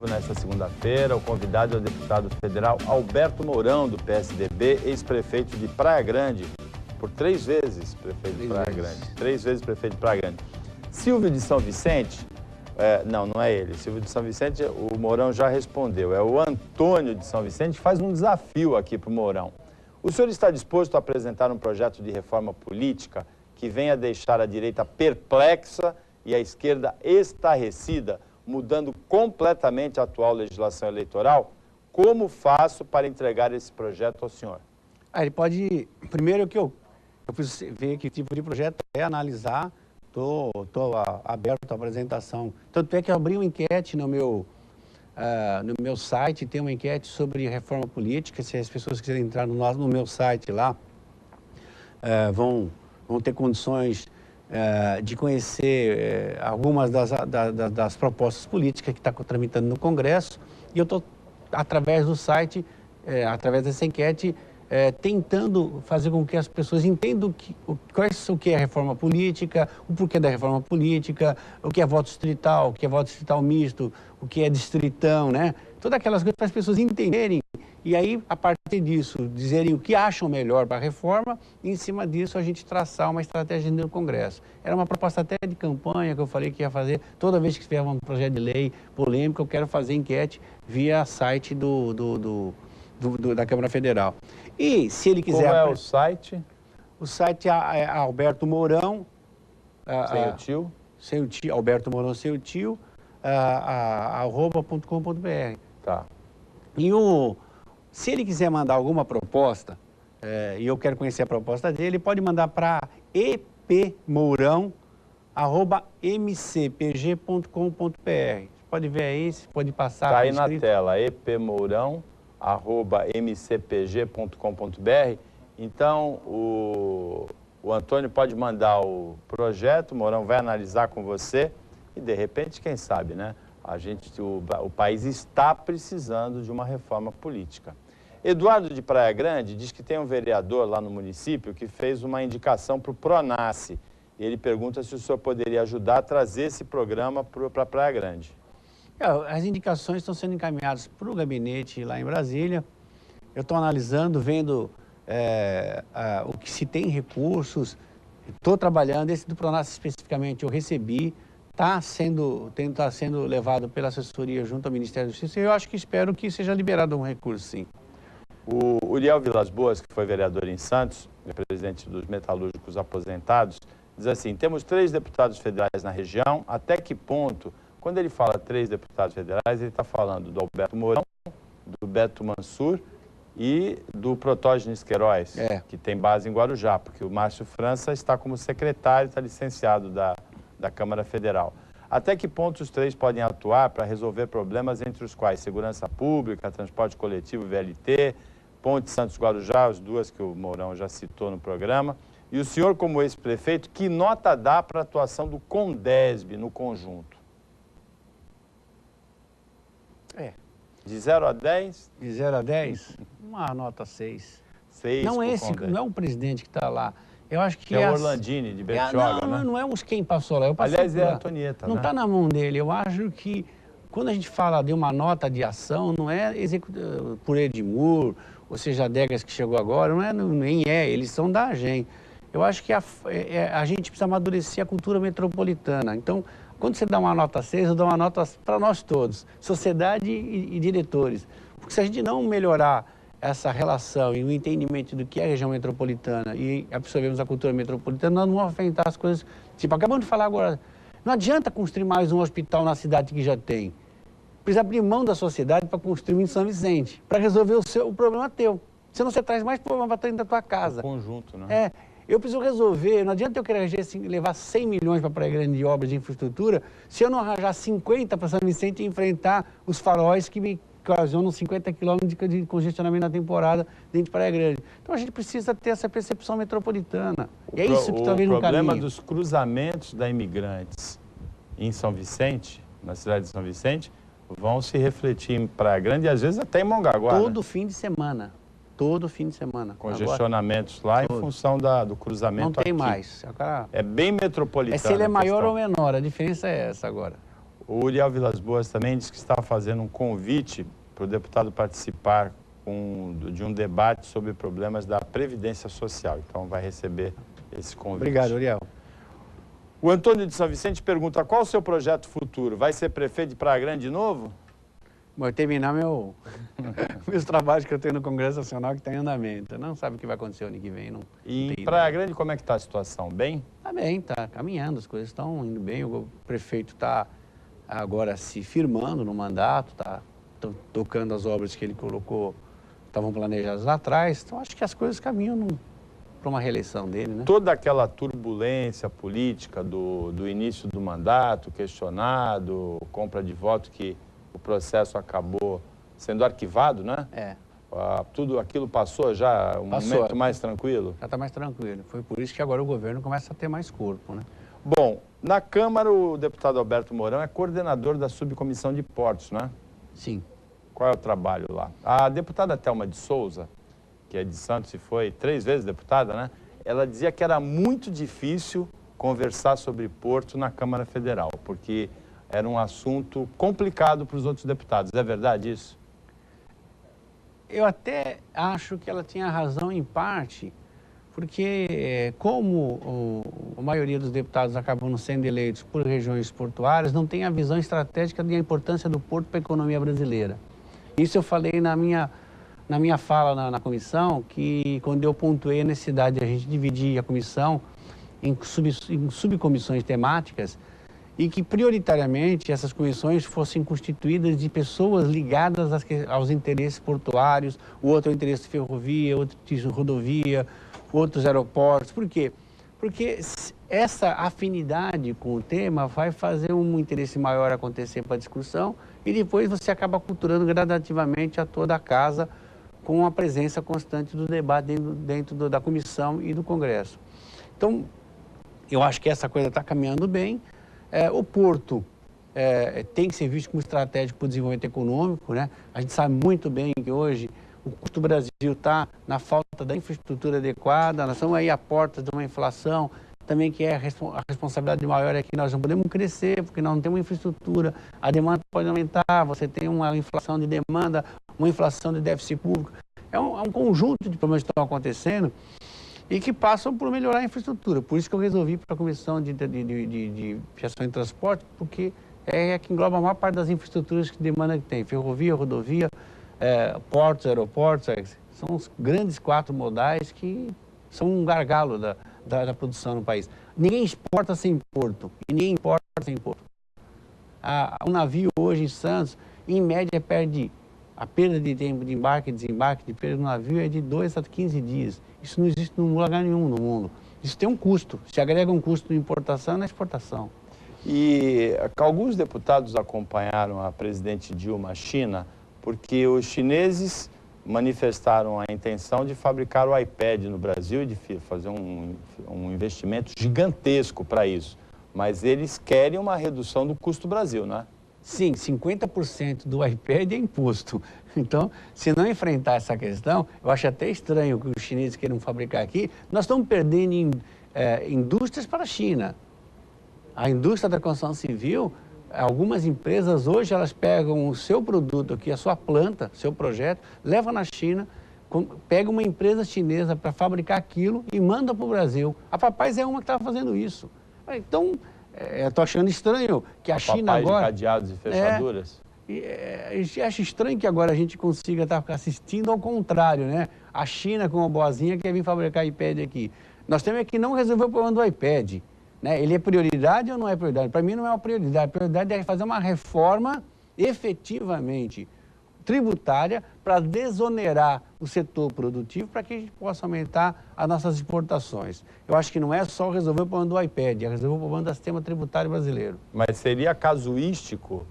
Nesta segunda-feira, o convidado é o deputado federal Alberto Mourão, do PSDB, ex-prefeito de Praia Grande, por 3 vezes prefeito de Praia Grande. 3 vezes prefeito de Praia Grande. Silvio de São Vicente, não é ele. Silvio de São Vicente, o Mourão já respondeu. É o Antônio de São Vicente que faz um desafio aqui para o Mourão. O senhor está disposto a apresentar um projeto de reforma política que venha deixar a direita perplexa e a esquerda estarrecida, mudando completamente a atual legislação eleitoral? Como faço para entregar esse projeto ao senhor? Ele pode... Primeiro que eu preciso ver que tipo de projeto é, analisar. Estou aberto à apresentação. Tanto é que eu abri uma enquete no meu site, tem uma enquete sobre reforma política. Se as pessoas quiserem entrar no meu site lá, vão ter condições de conhecer algumas das propostas políticas que está tramitando no Congresso. E eu estou, através do site, através dessa enquete, tentando fazer com que as pessoas entendam o que é reforma política, o porquê da reforma política, o que é voto distrital, o que é voto distrital misto, o que é distritão, né? Todas aquelas coisas para as pessoas entenderem. E aí, a partir disso, dizerem o que acham melhor para a reforma, e em cima disso a gente traçar uma estratégia no Congresso. Era uma proposta até de campanha que eu falei que ia fazer. Toda vez que tiver um projeto de lei polêmico, eu quero fazer enquete via site da Câmara Federal. E se ele quiser... Qual é o site? O site é Alberto Mourão. Sem o tio? Sem o tio, Alberto Mourão sem o tio, @.com.br. Tá. E se ele quiser mandar alguma proposta, e eu quero conhecer a proposta dele, ele pode mandar para epmourão@mcpg.com.br. Você pode ver aí, você pode passar... Está aí na tela, epmourão@mcpg.com.br. Então, o Antônio pode mandar o projeto, o Mourão vai analisar com você e, de repente, quem sabe, né? O país está precisando de uma reforma política. Eduardo de Praia Grande diz que tem um vereador lá no município que fez uma indicação para o Pronasce. Ele pergunta se o senhor poderia ajudar a trazer esse programa para Praia Grande. As indicações estão sendo encaminhadas para o gabinete lá em Brasília. Eu estou analisando, vendo o que se tem recursos. Estou trabalhando. Esse do Pronasce especificamente eu recebi. Está sendo levado pela assessoria junto ao Ministério da Justiça. Eu espero que seja liberado um recurso, sim. O Uriel Vilas Boas, que foi vereador em Santos, presidente dos metalúrgicos aposentados, diz assim: temos 3 deputados federais na região. Até que ponto, quando ele fala 3 deputados federais, ele está falando do Alberto Mourão, do Beto Mansur e do Protógenes Queiroz, que tem base em Guarujá, porque o Márcio França está como secretário, está licenciado da Câmara Federal. Até que ponto os 3 podem atuar para resolver problemas entre os quais segurança pública, transporte coletivo, VLT, Ponte Santos-Guarujá, as 2 que o Mourão já citou no programa. E o senhor, como ex-prefeito, que nota dá para a atuação do Condesb no conjunto? De 0 a 10? De 0 a 10? Uma nota 6. 6 não é o presidente que está lá. Eu acho que é o Orlandini, de Bertioga, né? Não é quem passou lá. Aliás, é a Antonieta, não está na mão dele. Eu acho que quando a gente fala de uma nota de ação, não é por Edmur, ou seja, a Degas que chegou agora, eles são da AGEM. Eu acho que a gente precisa amadurecer a cultura metropolitana. Então, quando você dá uma nota 6, eu dou uma nota para nós todos, sociedade e diretores. Porque se a gente não melhorar essa relação e o entendimento do que é a região metropolitana e absorvermos a cultura metropolitana, nós não vamos enfrentar as coisas. Tipo, acabamos de falar agora, não adianta construir mais um hospital na cidade que já tem. Precisa abrir mão da sociedade para construir em São Vicente, para resolver o problema teu. Senão você traz mais problema para dentro da tua casa. O conjunto, né? Eu preciso resolver, não adianta eu querer levar 100 milhões para Praia Grande de obras de infraestrutura, se eu não arranjar 50 para São Vicente e enfrentar os faróis que me ocasionam 50 quilômetros de congestionamento na temporada dentro de Praia Grande. Então a gente precisa ter essa percepção metropolitana. E é isso que talvez no caminho. O problema dos cruzamentos da imigrantes em São Vicente, na cidade de São Vicente, vão se refletir em Praia Grande e às vezes até em Mongaguá. Todo fim de semana. Todo fim de semana. Congestionamentos lá em função do cruzamento aqui. Não tem mais. Agora, é bem metropolitano. Se ele é maior ou menor, a diferença é essa agora. O Uriel Vilas Boas também disse que está fazendo um convite para o deputado participar de um debate sobre problemas da Previdência Social. Então vai receber esse convite. Obrigado, Uriel. O Antônio de São Vicente pergunta: qual o seu projeto futuro? Vai ser prefeito de Praia Grande de novo? Vou terminar meus trabalhos que eu tenho no Congresso Nacional, que está em andamento. Não sabe o que vai acontecer ano que vem. Não E tem em Praia ideia. Grande, como é que está a situação? Bem? Está bem, está caminhando, as coisas estão indo bem. O prefeito está agora se firmando no mandato, está tocando as obras que ele colocou, estavam planejadas lá atrás. Então, acho que as coisas caminham para uma reeleição dele, né? Toda aquela turbulência política do início do mandato, questionado, compra de voto, que o processo acabou sendo arquivado, né? É. Tudo aquilo passou já, momento mais tranquilo? Já está mais tranquilo. Foi por isso que agora o governo começa a ter mais corpo, né? Bom, na Câmara o deputado Alberto Mourão é coordenador da subcomissão de portos, né? Sim. Qual é o trabalho lá? A deputada Thelma de Souza, que é de Santos e foi 3 vezes deputada, né? Ela dizia que era muito difícil conversar sobre porto na Câmara Federal, porque era um assunto complicado para os outros deputados. É verdade isso? Eu até acho que ela tinha razão em parte, porque como a maioria dos deputados acabam sendo eleitos por regiões portuárias, não tem a visão estratégica da importância do porto para a economia brasileira. Isso eu falei na minha fala na comissão, que quando eu pontuei a necessidade de a gente dividir a comissão em subcomissões temáticas, e que prioritariamente essas comissões fossem constituídas de pessoas ligadas aos interesses portuários, o outro é o interesse de ferrovia, outro de rodovia, outros aeroportos. Por quê? Porque essa afinidade com o tema vai fazer um interesse maior acontecer para a discussão e depois você acaba culturando gradativamente a toda a casa com a presença constante do debate dentro da comissão e do Congresso. Então, eu acho que essa coisa está caminhando bem. O porto tem que ser visto como estratégico para o desenvolvimento econômico, né? A gente sabe muito bem que hoje o custo do Brasil está na falta da infraestrutura adequada, nós estamos aí à porta de uma inflação, também que a responsabilidade maior é que nós não podemos crescer, porque nós não temos infraestrutura, a demanda pode aumentar, você tem uma inflação de demanda, uma inflação de déficit público. É um conjunto de problemas que estão acontecendo e que passam por melhorar a infraestrutura. Por isso que eu resolvi ir para a Comissão de Gestão de Transporte, porque é que engloba a maior parte das infraestruturas que demanda que tem. Ferrovia, rodovia, portos, aeroportos, são os grandes 4 modais que são um gargalo da produção no país. Ninguém exporta sem porto e ninguém importa sem porto. Um navio hoje em Santos, em média, perde a perda de tempo de embarque e desembarque de perda do navio é de 2 a 15 dias. Isso não existe em lugar nenhum no mundo. Isso tem um custo. Se agrega um custo de importação e na exportação. E alguns deputados acompanharam a presidente Dilma à China porque os chineses manifestaram a intenção de fabricar o iPad no Brasil e de fazer um investimento gigantesco para isso. Mas eles querem uma redução do custo do Brasil, né? Sim, 50% do iPad é imposto. Então, se não enfrentar essa questão, eu acho até estranho que os chineses queiram fabricar aqui. Nós estamos perdendo indústrias para a China. A indústria da construção civil, algumas empresas hoje elas pegam o seu produto aqui, a sua planta, seu projeto, levam na China, pega uma empresa chinesa para fabricar aquilo e manda para o Brasil. A Papais é uma que está fazendo isso. Então, eu estou achando estranho que a China agora... de cadeados e fechaduras? Acho estranho que agora a gente consiga estar assistindo ao contrário, né? A China, com uma boazinha, quer vir fabricar iPad aqui. Nós temos que não resolver o problema do iPad, né? Ele é prioridade ou não é prioridade? Para mim não é uma prioridade. A prioridade é fazer uma reforma efetivamente tributária para desonerar o setor produtivo para que a gente possa aumentar as nossas exportações. Eu acho que não é só resolver o problema do iPad, é resolver o problema do sistema tributário brasileiro. Mas seria casuístico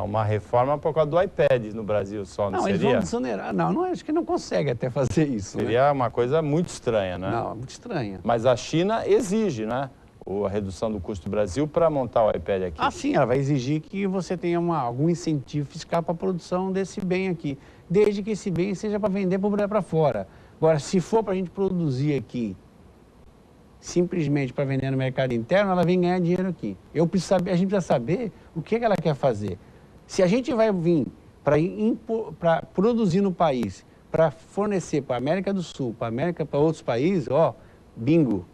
uma reforma por causa do iPad no Brasil só, não seria? Eles vão desonerar. Não, acho que não consegue até fazer isso. Seria uma coisa muito estranha, né? Não, muito estranha. Mas a China exige, né? A redução do custo do Brasil para montar o iPad aqui. Ah, sim, ela vai exigir que você tenha algum incentivo fiscal para a produção desse bem aqui, desde que esse bem seja para vender para fora. Agora, se for para a gente produzir aqui simplesmente para vender no mercado interno, ela vem ganhar dinheiro aqui. A gente precisa saber o que ela quer fazer. Se a gente vai vir para produzir no país, para fornecer para a América do Sul, para outros países, ó, bingo.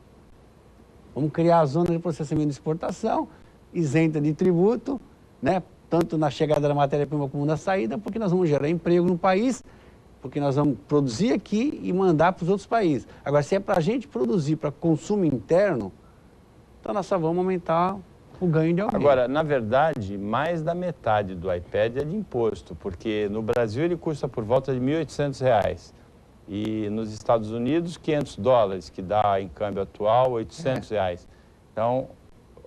Vamos criar a zona de processamento de exportação, isenta de tributo, né? Tanto na chegada da matéria-prima como na saída, porque nós vamos gerar emprego no país, porque nós vamos produzir aqui e mandar para os outros países. Agora, se é para a gente produzir para consumo interno, então nós só vamos aumentar o ganho de alguém. Agora, na verdade, mais da metade do iPad é de imposto, porque no Brasil ele custa por volta de R$ 1.800 e nos Estados Unidos $500, que dá em câmbio atual R$ 800. Então,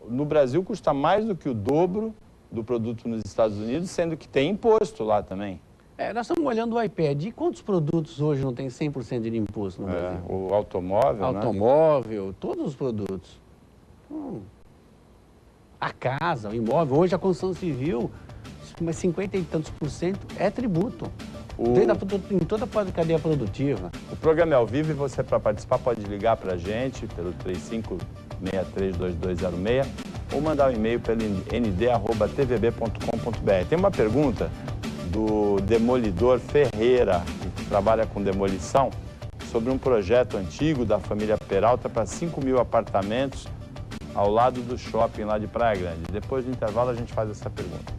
no Brasil custa mais do que o dobro do produto nos Estados Unidos, sendo que tem imposto lá também. Nós estamos olhando o iPad. E quantos produtos hoje não tem 100% de imposto no Brasil? O automóvel, automóvel, né? Todos os produtos. A casa, o imóvel. Hoje a construção civil, mas 50 e tantos % é tributo. Em toda a cadeia produtiva. O programa é ao vivo e você, para participar, pode ligar para a gente pelo 35632206 ou mandar um e-mail pelo nd@tvb.com.br. Tem uma pergunta do Demolidor Ferreira, que trabalha com demolição, sobre um projeto antigo da família Peralta para 5.000 apartamentos ao lado do shopping lá de Praia Grande. Depois do intervalo a gente faz essa pergunta.